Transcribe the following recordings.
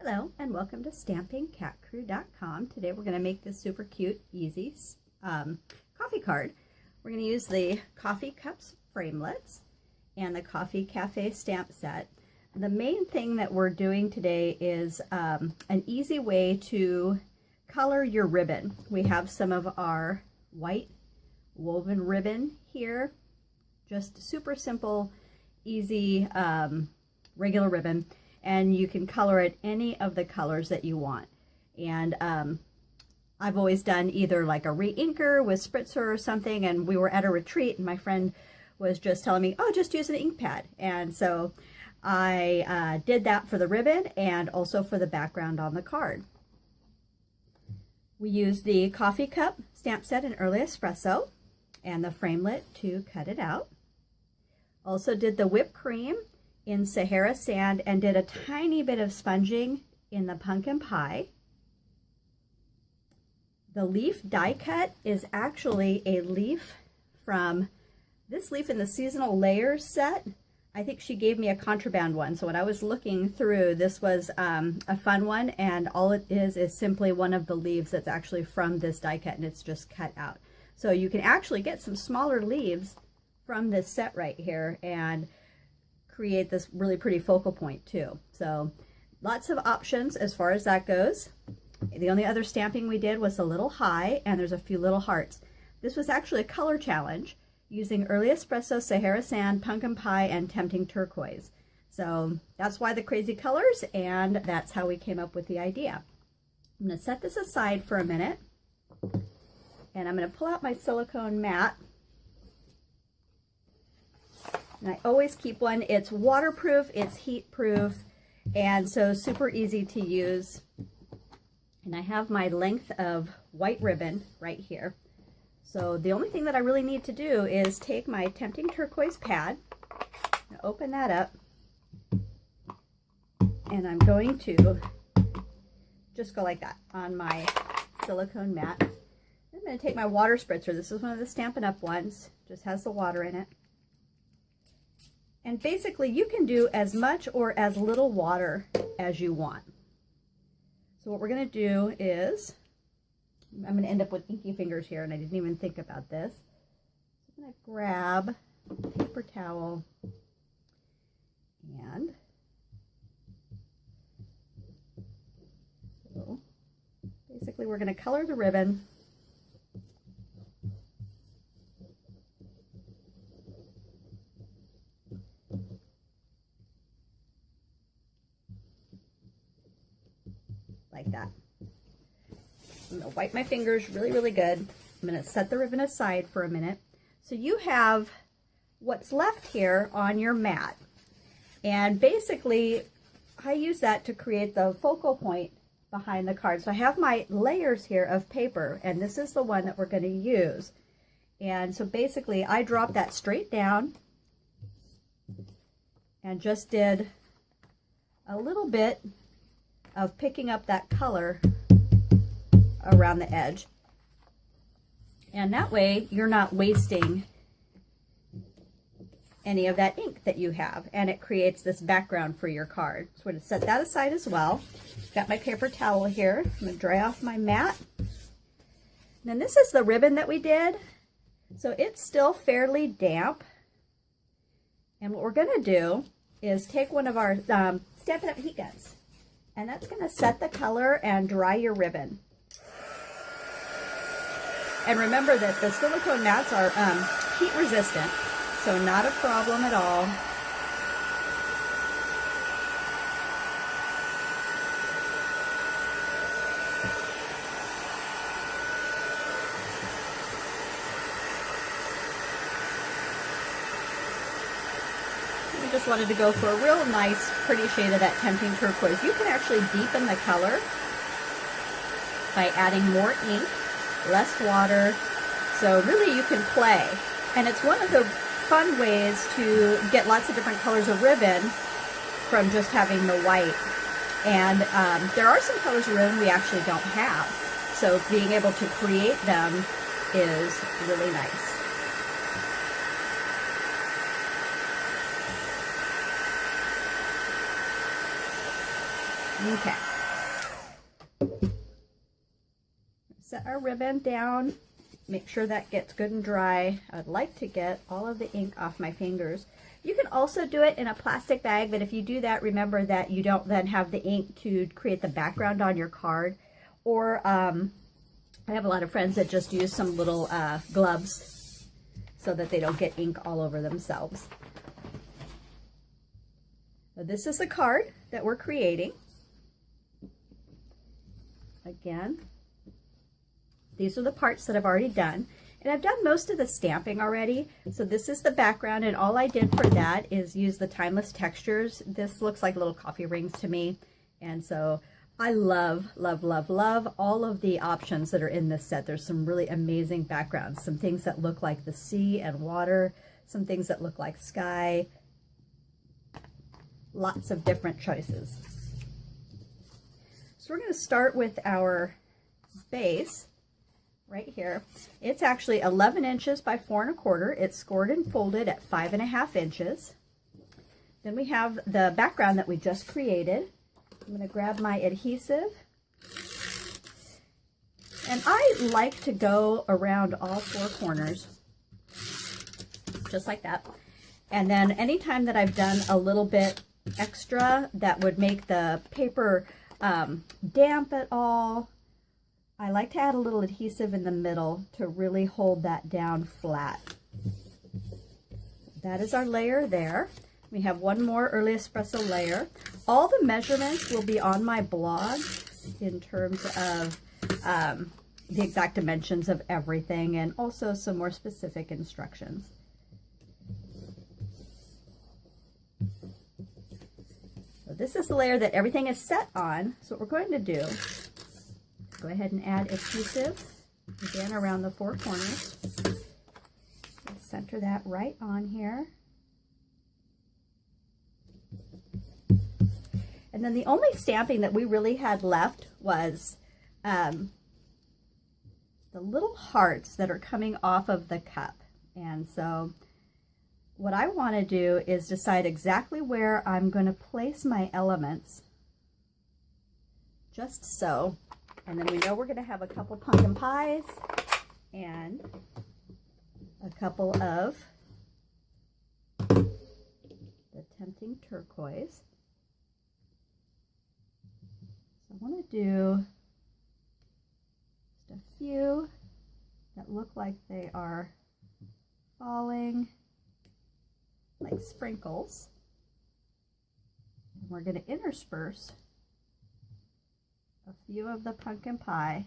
Hello and welcome to stampingcatcrew.com. Today we're going to make this super cute, easy coffee card. We're going to use the coffee cups framelets and the coffee cafe stamp set. The main thing that we're doing today is an easy way to color your ribbon. We have some of our white woven ribbon here, just super simple, easy, regular ribbon. And you can color it any of the colors that you want. And I've always done either like a re-inker with spritzer or something, and we were at a retreat and my friend was just telling me, oh, just use an ink pad. And so I did that for the ribbon and also for the background on the card. We used the coffee cup stamp set in Early Espresso and the framelit to cut it out. Also did the whipped cream in Sahara Sand and did a tiny bit of sponging in the pumpkin pie. The leaf die cut is actually a leaf from this leaf in the seasonal layers set. I think she gave me a contraband one, so when I was looking through, this was a fun one, and all it is simply one of the leaves that's actually from this die cut, and it's just cut out. So you can actually get some smaller leaves from this set right here and create this really pretty focal point too. So lots of options as far as that goes. The only other stamping we did was a little high, and there's a few little hearts. This was actually a color challenge using Early Espresso, Sahara Sand, Pumpkin Pie, and Tempting Turquoise. So that's why the crazy colors, and that's how we came up with the idea. I'm going to set this aside for a minute, and I'm going to pull out my silicone mat. And I always keep one. It's waterproof, it's heat proof, and so super easy to use. And I have my length of white ribbon right here. So the only thing that I really need to do is take my Tempting Turquoise pad, open that up, and I'm going to just go like that on my silicone mat. I'm going to take my water spritzer. This is one of the Stampin' Up ones, just has the water in it. And basically you can do as much or as little water as you want. So what we're going to do is, I'm going to end up with inky fingers here, and I didn't even think about this. So I'm going to grab a paper towel and so basically we're going to color the ribbon. Like that. I'm going to wipe my fingers really, really good. I'm going to set the ribbon aside for a minute. So you have what's left here on your mat. And basically, I use that to create the focal point behind the card. So I have my layers here of paper, and this is the one that we're going to use. And so basically, I dropped that straight down and just did a little bit of picking up that color around the edge, and that way you're not wasting any of that ink that you have, and it creates this background for your card. So I'm going to set that aside as well. Got my paper towel here. I'm going to dry off my mat. And then this is the ribbon that we did, so it's still fairly damp, and what we're going to do is take one of our Stampin' Up heat guns, and that's going to set the color and dry your ribbon. And remember that the silicone mats are heat resistant, so not a problem at all. We just wanted to go for a real nice, pretty shade of that Tempting Turquoise. You can actually deepen the color by adding more ink, less water, so really you can play. And it's one of the fun ways to get lots of different colors of ribbon from just having the white. And there are some colors of ribbon we actually don't have, so being able to create them is really nice. Okay. set our ribbon down, make sure that gets good and dry. I'd like to get all of the ink off my fingers. You can also do it in a plastic bag, but if you do that, remember that you don't then have the ink to create the background on your card. Or I have a lot of friends that just use some little gloves so that they don't get ink all over themselves. So this is the card that we're creating. Again, these are the parts that I've already done. And I've done most of the stamping already. So this is the background, and all I did for that is use the Timeless Textures. This looks like little coffee rings to me. And so I love, love, love, love all of the options that are in this set. There's some really amazing backgrounds, some things that look like the sea and water, some things that look like sky, lots of different choices. So we're going to start with our base right here. It's actually 11 inches by 4 1/4. It's scored and folded at 5 1/2 inches. Then we have the background that we just created. I'm going to grab my adhesive. And I like to go around all 4 corners, just like that. And then anytime that I've done a little bit extra that would make the paper damp at all, I like to add a little adhesive in the middle to really hold that down flat. That is our layer there. We have one more Early Espresso layer. All the measurements will be on my blog in terms of the exact dimensions of everything, and also some more specific instructions. So this is the layer that everything is set on. So what we're going to do, go ahead and add adhesive again around the 4 corners. Center that right on here. And then the only stamping that we really had left was the little hearts that are coming off of the cup. And so what I want to do is decide exactly where I'm going to place my elements, just so. And then we know we're going to have a couple pumpkin pies and a couple of the tempting turquoise. So I want to do just a few that look like they are falling like sprinkles. And we're going to intersperse a few of the pumpkin pie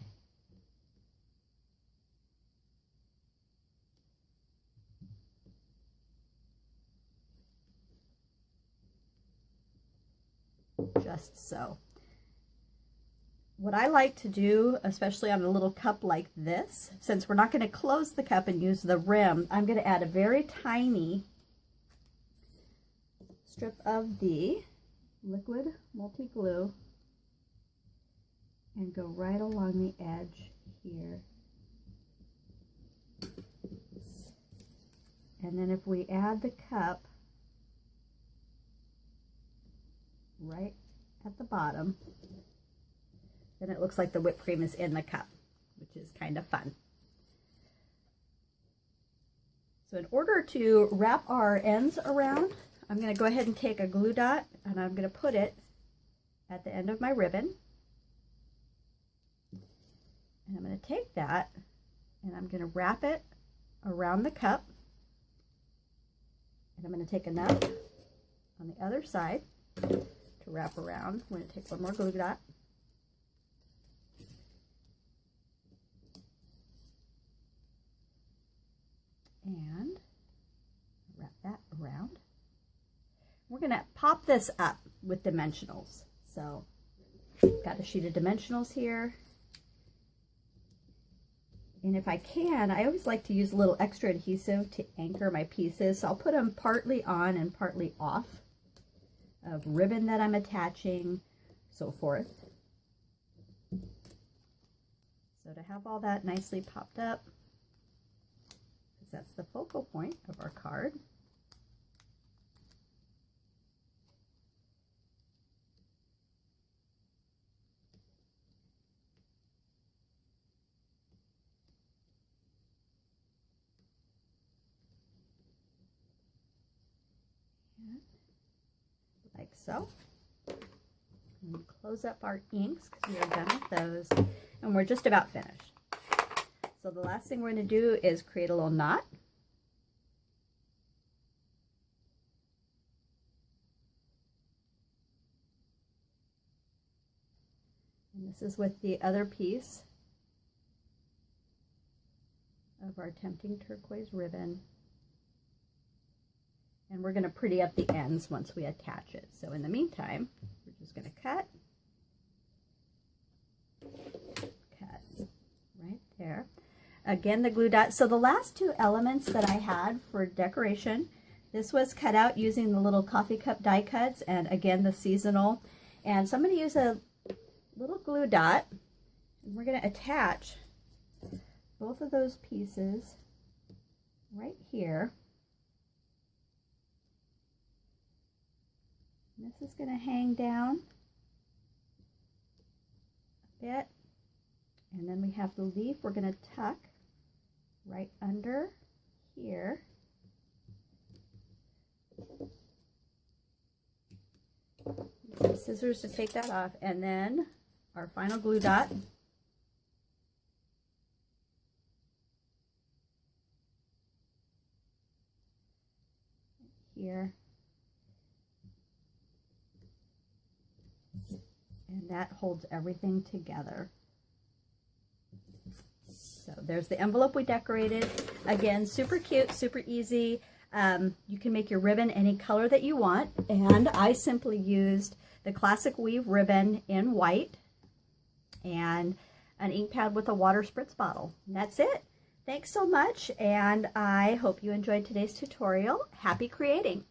just so. What I like to do, especially on a little cup like this, since we're not going to close the cup and use the rim, I'm going to add a very tiny strip of the liquid multi-glue and go right along the edge here. And then if we add the cup right at the bottom, then it looks like the whipped cream is in the cup, which is kind of fun. So in order to wrap our ends around, I'm going to go ahead and take a glue dot and I'm going to put it at the end of my ribbon. And I'm going to take that and I'm going to wrap it around the cup. And I'm going to take enough on the other side to wrap around. I'm going to take one more glue dot. And wrap that around. We're going to pop this up with dimensionals. So got a sheet of dimensionals here. And if I can, I always like to use a little extra adhesive to anchor my pieces. So I'll put them partly on and partly off of ribbon that I'm attaching, so forth. So to have all that nicely popped up, because that's the focal point of our card. like so. And close up our inks because we are done with those. And we're just about finished. So the last thing we're going to do is create a little knot. And this is with the other piece of our Tempting Turquoise ribbon. And we're going to pretty up the ends once we attach it. So in the meantime, we're just going to cut right there. Again, the glue dot. So the last two elements that I had for decoration, this was cut out using the little coffee cup die cuts, and again, the seasonal. And so I'm going to use a little glue dot, and we're going to attach both of those pieces right here. This is going to hang down a bit, and then we have the leaf we're going to tuck right under here. Use scissors to take that off, and then our final glue dot. Here. And that holds everything together. So there's the envelope we decorated. Again, super cute, super easy. You can make your ribbon any color that you want. And I simply used the classic weave ribbon in white and an ink pad with a water spritz bottle. And that's it. Thanks so much, and I hope you enjoyed today's tutorial. Happy creating!